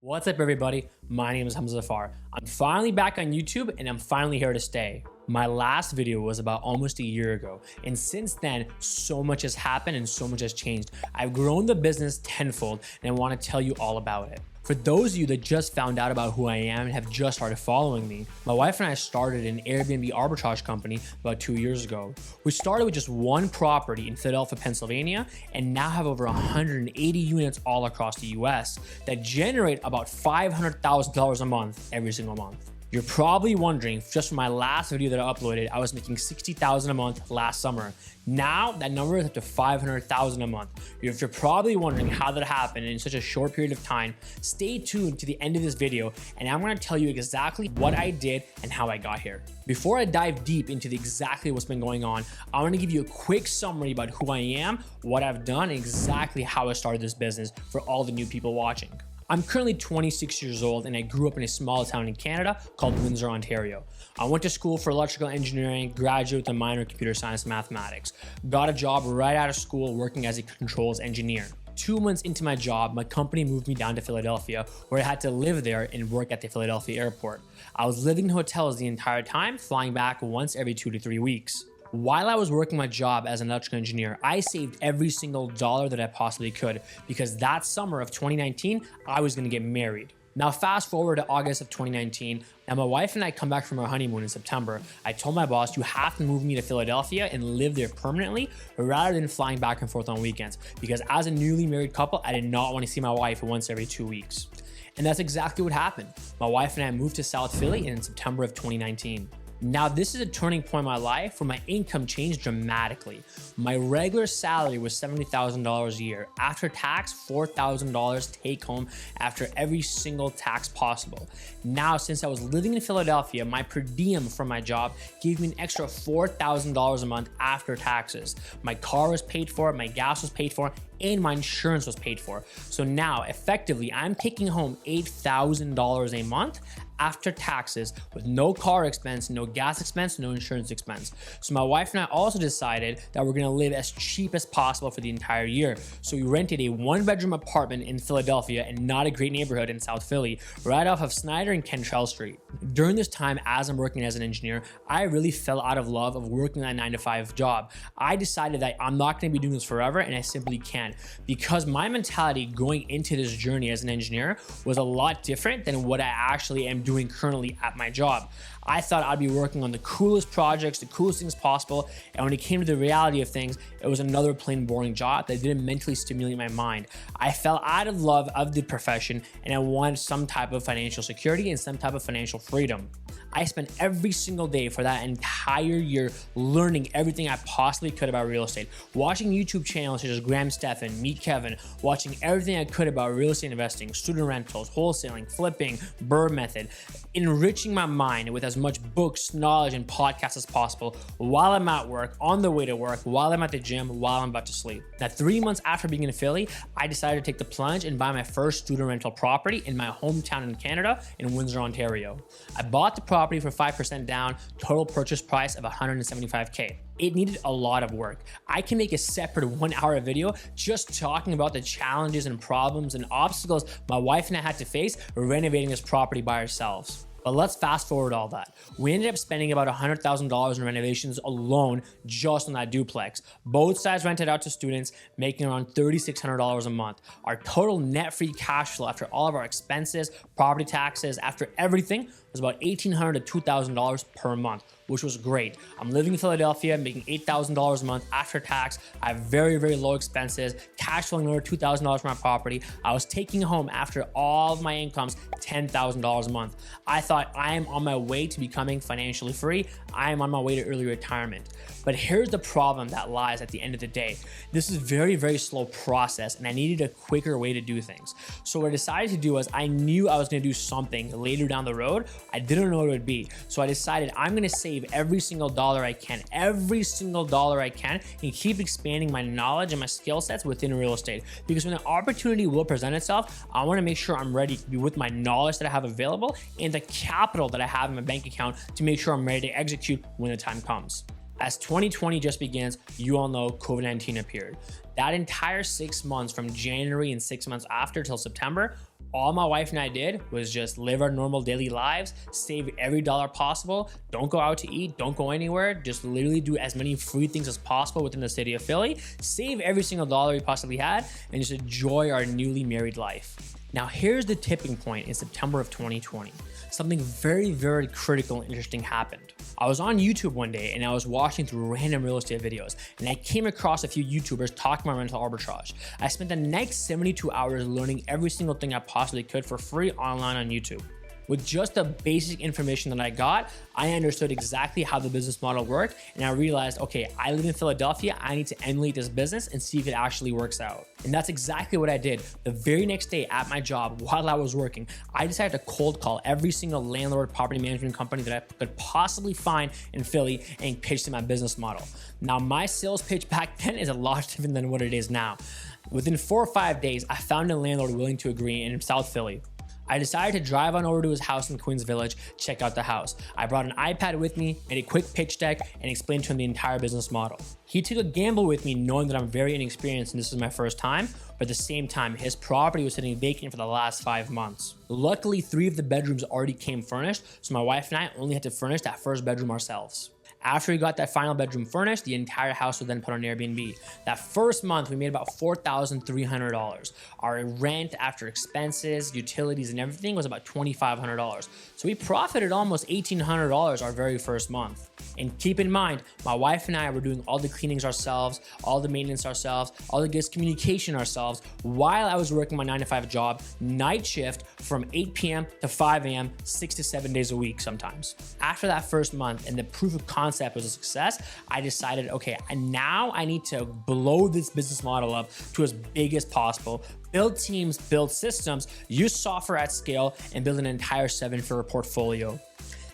What's up, everybody? My name is Hamza Zafar. I'm finally back on YouTube and I'm finally here to stay. My last video was about almost a year ago, and since then, so much has happened and so much has changed. I've grown the business tenfold and I want to tell you all about it. For those of you that just found out about who I am and have just started following me, my wife and I started an Airbnb arbitrage company about 2 years ago. We started with just one property in Philadelphia, Pennsylvania, and now have over 180 units all across the US that generate about $500,000 a month every single month. You're probably wondering, just from my last video that I uploaded, I was making $60,000 a month last summer. Now that number is up to $500,000 a month. If you're probably wondering how that happened in such a short period of time, stay tuned to the end of this video and I'm going to tell you exactly what I did and how I got here. Before I dive deep into exactly what's been going on, I want to give you a quick summary about who I am, what I've done, and exactly how I started this business for all the new people watching. I'm currently 26 years old and I grew up in a small town in Canada called Windsor, Ontario. I went to school for electrical engineering, graduated with a minor in computer science and mathematics. Got a job right out of school working as a controls engineer. 2 months into my job, my company moved me down to Philadelphia, where I had to live there and work at the Philadelphia airport. I was living in hotels the entire time, flying back once every 2 to 3 weeks. While I was working my job as an electrical engineer, I saved every single dollar that I possibly could because that summer of 2019, I was going to get married. Now fast forward to August of 2019, and my wife and I come back from our honeymoon in September. I told my boss, you have to move me to Philadelphia and live there permanently rather than flying back and forth on weekends, because as a newly married couple, I did not want to see my wife once every 2 weeks. And that's exactly what happened. My wife and I moved to South Philly in September of 2019. Now, this is a turning point in my life where my income changed dramatically. My regular salary was $70,000 a year. After tax, $4,000 take home after every single tax possible. Now, since I was living in Philadelphia, my per diem from my job gave me an extra $4,000 a month after taxes. My car was paid for, my gas was paid for, and my insurance was paid for. So now, effectively, I'm taking home $8,000 a month after taxes with no car expense, no gas expense, no insurance expense. So my wife and I also decided that we're gonna live as cheap as possible for the entire year. So we rented a 1-bedroom apartment in Philadelphia and not a great neighborhood in South Philly, right off of Snyder and Cantrell Street. During this time, as I'm working as an engineer, I really fell out of love of working that 9-to-5 job. I decided that I'm not gonna be doing this forever and I simply can't, because my mentality going into this journey as an engineer was a lot different than what I actually am doing currently at my job. I thought I'd be working on the coolest projects, the coolest things possible, and when it came to the reality of things, it was another plain boring job that didn't mentally stimulate my mind. I fell out of love of the profession and I wanted some type of financial security and some type of financial freedom. I spent every single day for that entire year learning everything I possibly could about real estate, watching YouTube channels such as Graham Stephan, Meet Kevin, watching everything I could about real estate investing, student rentals, wholesaling, flipping, BRRRR method, enriching my mind with as much books, knowledge, and podcasts as possible while I'm at work, on the way to work, while I'm at the gym, while I'm about to sleep. Now, 3 months after being in Philly, I decided to take the plunge and buy my first student rental property in my hometown in Canada in Windsor, Ontario. I bought the property for 5% down, total purchase price of $175K. It needed a lot of work. I can make a separate 1-hour video just talking about the challenges and problems and obstacles my wife and I had to face renovating this property by ourselves. But let's fast forward all that. We ended up spending about $100,000 in renovations alone just on that duplex. Both sides rented out to students, making around $3,600 a month. Our total net free cash flow after all of our expenses, property taxes, after everything was about $1,800 to $2,000 per month, which was great. I'm living in Philadelphia, making $8,000 a month after tax. I have very, very low expenses, cash flowing over $2,000 from my property. I was taking home after all of my incomes $10,000 a month. I thought I am on my way to becoming financially free. I am on my way to early retirement. But here's the problem that lies at the end of the day. This is a very, very slow process and I needed a quicker way to do things. So what I decided to do was I knew I was gonna do something later down the road. I didn't know what it would be. So I decided I'm gonna save every single dollar I can, and keep expanding my knowledge and my skill sets within real estate. Because when the opportunity will present itself, I wanna make sure I'm ready with my knowledge that I have available and the capital that I have in my bank account to make sure I'm ready to execute when the time comes. As 2020 just begins, you all know COVID-19 appeared. That entire 6 months from January and 6 months after till September All my wife and I did was just live our normal daily lives, save every dollar possible, don't go out to eat, don't go anywhere, just literally do as many free things as possible within the city of Philly, save every single dollar we possibly had, and just enjoy our newly married life. Now here's the tipping point in September of 2020. Something very, very critical and interesting happened. I was on YouTube one day and I was watching through random real estate videos and I came across a few YouTubers talking about rental arbitrage. I spent the next 72 hours learning every single thing I possibly could for free online on YouTube. With just the basic information that I got, I understood exactly how the business model worked, and I realized, okay, I live in Philadelphia, I need to emulate this business and see if it actually works out. And that's exactly what I did. The very next day at my job, while I was working, I decided to cold call every single landlord property management company that I could possibly find in Philly and pitch them my business model. Now, my sales pitch back then is a lot different than what it is now. Within 4 or 5 days, I found a landlord willing to agree in South Philly. I decided to drive on over to his house in Queens Village, check out the house. I brought an iPad with me, made a quick pitch deck, and explained to him the entire business model. He took a gamble with me knowing that I'm very inexperienced and this is my first time, but at the same time, his property was sitting vacant for the last 5 months. Luckily, 3 of the bedrooms already came furnished, so my wife and I only had to furnish that first bedroom ourselves. After we got that final bedroom furnished, the entire house was then put on Airbnb. That first month, we made about $4,300. Our rent after expenses, utilities, and everything was about $2,500. So we profited almost $1,800 our very first month. And keep in mind, my wife and I were doing all the cleanings ourselves, all the maintenance ourselves, all the guest communication ourselves, while I was working my 9-to-5 job, night shift from 8 p.m. to 5 a.m., 6 to 7 days a week sometimes. After that first month and the proof of concept was a success, I decided, okay, now I need to blow this business model up to as big as possible, build teams, build systems, use software at scale, and build an entire 7-figure portfolio.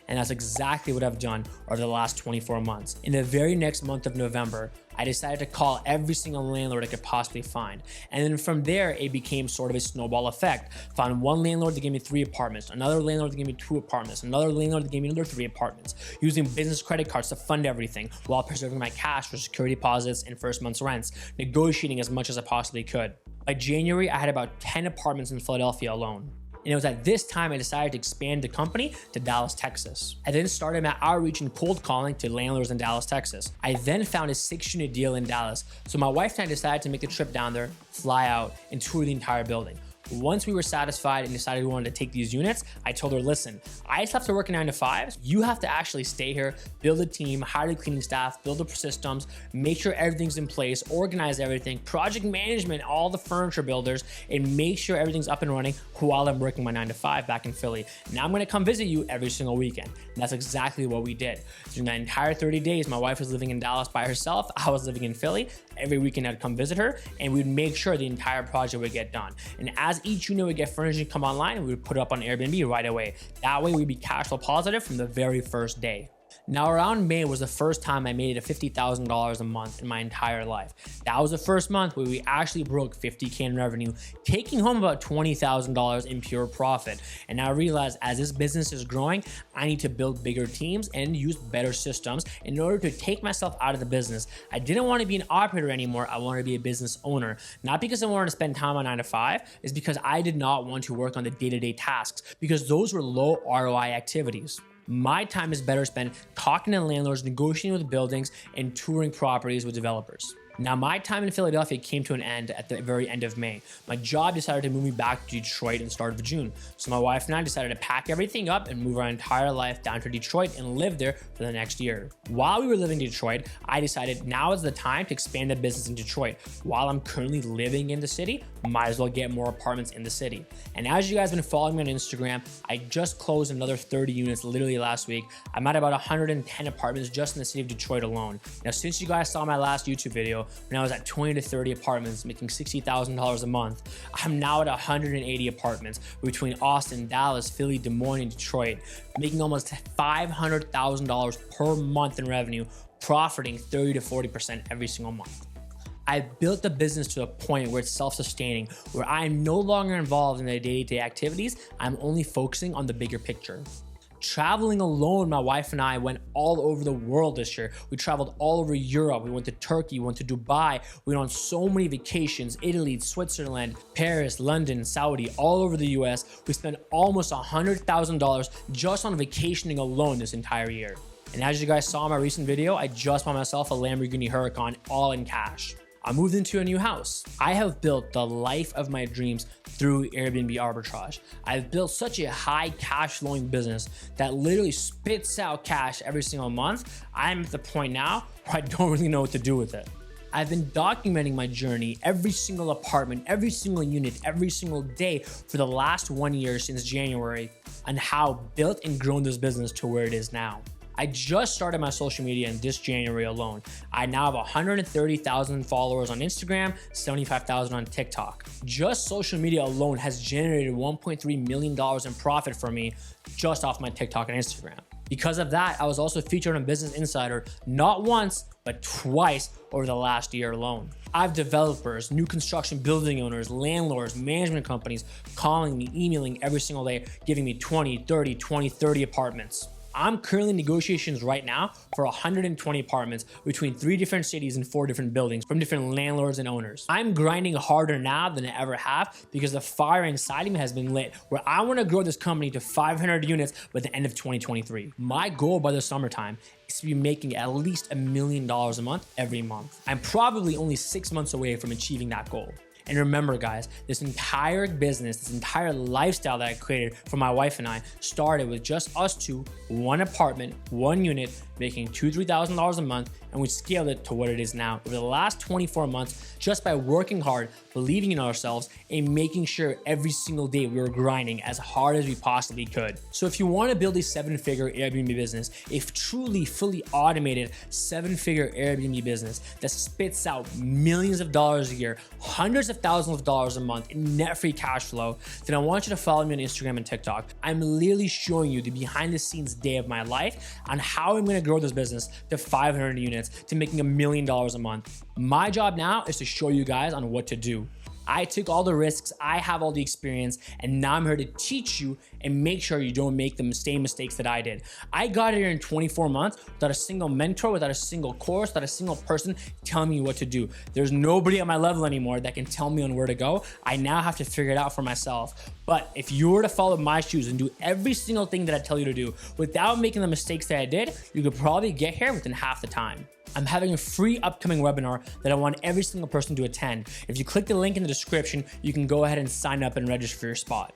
And that's exactly what I've done over the last 24 months. In the very next month of November, I decided to call every single landlord I could possibly find. And then from there, it became sort of a snowball effect. Found one landlord that gave me 3 apartments, another landlord that gave me 2 apartments, another landlord that gave me another 3 apartments, using business credit cards to fund everything while preserving my cash for security deposits and first month's rents, negotiating as much as I possibly could. By January, I had about 10 apartments in Philadelphia alone. And it was at this time I decided to expand the company to Dallas, Texas. I then started my outreach and cold calling to landlords in Dallas, Texas. I then found a 6-unit deal in Dallas. So my wife and I decided to make the trip down there, fly out, and tour the entire building. Once we were satisfied and decided we wanted to take these units, I told her, listen, I just have to work a 9-to-5. You have to actually stay here, build a team, hire the cleaning staff, build the systems, make sure everything's in place, organize everything, project management, all the furniture builders, and make sure everything's up and running while I'm working my 9-to-5 back in Philly. Now I'm gonna come visit you every single weekend. And that's exactly what we did. During that entire 30 days, my wife was living in Dallas by herself. I was living in Philly. Every weekend I'd come visit her and we'd make sure the entire project would get done. And as each unit would get furnished and come online, we would put it up on Airbnb right away. That way we'd be cash flow positive from the very first day. Now around May was the first time I made it $50,000 a month in my entire life. That was the first month where we actually broke $50K in revenue, taking home about $20,000 in pure profit. And I realized as this business is growing, I need to build bigger teams and use better systems in order to take myself out of the business. I didn't want to be an operator anymore. I wanted to be a business owner. Not because I wanted to spend time on 9-to-5, it's because I did not want to work on the day-to-day tasks because those were low ROI activities. My time is better spent talking to landlords, negotiating with buildings, and touring properties with developers. Now, my time in Philadelphia came to an end at the very end of May. My job decided to move me back to Detroit in the start of June. So my wife and I decided to pack everything up and move our entire life down to Detroit and live there for the next year. While we were living in Detroit, I decided now is the time to expand the business in Detroit. While I'm currently living in the city, might as well get more apartments in the city. And as you guys have been following me on Instagram, I just closed another 30 units literally last week. I'm at about 110 apartments just in the city of Detroit alone. Now, since you guys saw my last YouTube video, when I was at 20 to 30 apartments, making $60,000 a month, I'm now at 180 apartments between Austin, Dallas, Philly, Des Moines, and Detroit, making almost $500,000 per month in revenue, profiting 30 to 40% every single month. I built the business to a point where it's self-sustaining, where I am no longer involved in the day-to-day activities. I'm only focusing on the bigger picture. Traveling alone, my wife and I went all over the world this year. We traveled all over Europe. We went to Turkey, we went to Dubai. We went on so many vacations, Italy, Switzerland, Paris, London, Saudi, all over the US. We spent almost $100,000 just on vacationing alone this entire year. And as you guys saw in my recent video, I just bought myself a Lamborghini Huracan all in cash. I moved into a new house. I have built the life of my dreams through Airbnb arbitrage. I've built such a high cash flowing business that literally spits out cash every single month. I'm at the point now where I don't really know what to do with it. I've been documenting my journey, every single apartment, every single unit, every single day for the last 1 year since January, on how I've built and grown this business to where it is now. I just started my social media in this January alone. I now have 130,000 followers on Instagram, 75,000 on TikTok. Just social media alone has generated $1.3 million in profit for me just off my TikTok and Instagram. Because of that, I was also featured on Business Insider not once, but twice over the last year alone. I have developers, new construction building owners, landlords, management companies calling me, emailing every single day, giving me 20, 30 apartments. I'm currently in negotiations right now for 120 apartments between 3 different cities and 4 different buildings from different landlords and owners. I'm grinding harder now than I ever have because the fire inside of me has been lit, where I want to grow this company to 500 units by the end of 2023. My goal by the summertime is to be making at least $1 million a month every month. I'm probably only 6 months away from achieving that goal. And remember guys, this entire business, this entire lifestyle that I created for my wife and I started with just us two, 1 apartment, 1 unit, making $2,000 to $3,000 a month, and we scaled it to what it is now over the last 24 months just by working hard, believing in ourselves, and making sure every single day we were grinding as hard as we possibly could. So if you want to build a 7-figure Airbnb business, a truly fully automated 7-figure Airbnb business that spits out millions of dollars a year, hundreds of thousands of dollars a month in net free cash flow, then I want you to follow me on Instagram and TikTok. I'm literally showing you the behind the scenes day of my life on how I'm going to grow this business to 500 units to making $1 million a month. My job now is to show you guys on what to do. I took all the risks, I have all the experience, and now I'm here to teach you and make sure you don't make the same mistakes that I did. I got here in 24 months without a single mentor, without a single course, without a single person telling me what to do. There's nobody at my level anymore that can tell me on where to go. I now have to figure it out for myself. But if you were to follow my shoes and do every single thing that I tell you to do without making the mistakes that I did, you could probably get here within half the time. I'm having a free upcoming webinar that I want every single person to attend. If you click the link in the description, you can go ahead and sign up and register for your spot.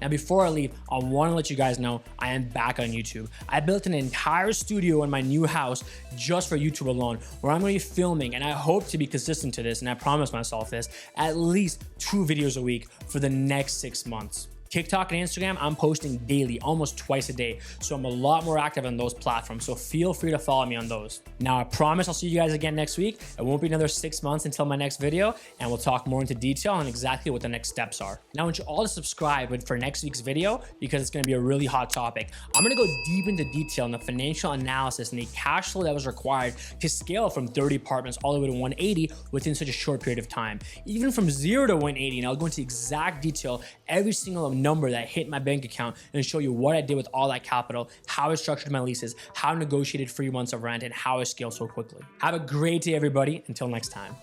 Now, before I leave, I want to let you guys know I am back on YouTube. I built an entire studio in my new house just for YouTube alone, where I'm going to be filming, and I hope to be consistent to this, and I promise myself this, at least 2 videos a week for the next 6 months. TikTok and Instagram, I'm posting daily, almost twice a day. So I'm a lot more active on those platforms. So feel free to follow me on those. Now, I promise I'll see you guys again next week. It won't be another 6 months until my next video, and we'll talk more into detail on exactly what the next steps are. Now, I want you all to subscribe for next week's video because it's going to be a really hot topic. I'm going to go deep into detail on the financial analysis and the cash flow that was required to scale from 30 apartments all the way to 180 within such a short period of time. Even from 0 to 180, and I'll go into exact detail every single number that hit my bank account and show you what I did with all that capital, how I structured my leases, how I negotiated 3 months of rent, and how I scaled so quickly. Have a great day, everybody. Until next time.